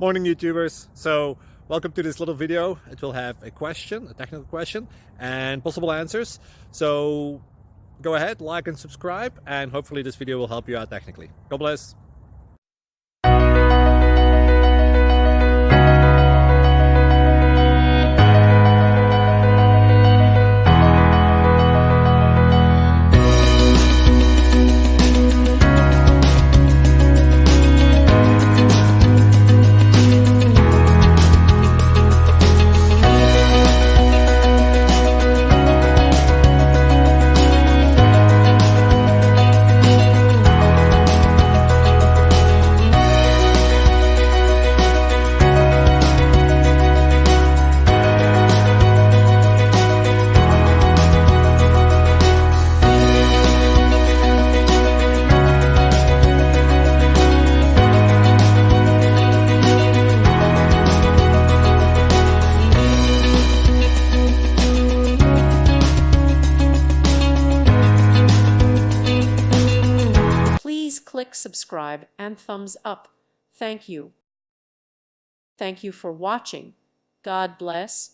Morning, YouTubers. So welcome to this little video. It will have a question, a technical question, and possible answers. So go ahead, like and subscribe, and hopefully this video will help you out technically. God bless. Please click subscribe and thumbs up. Thank you. Thank you for watching. God bless.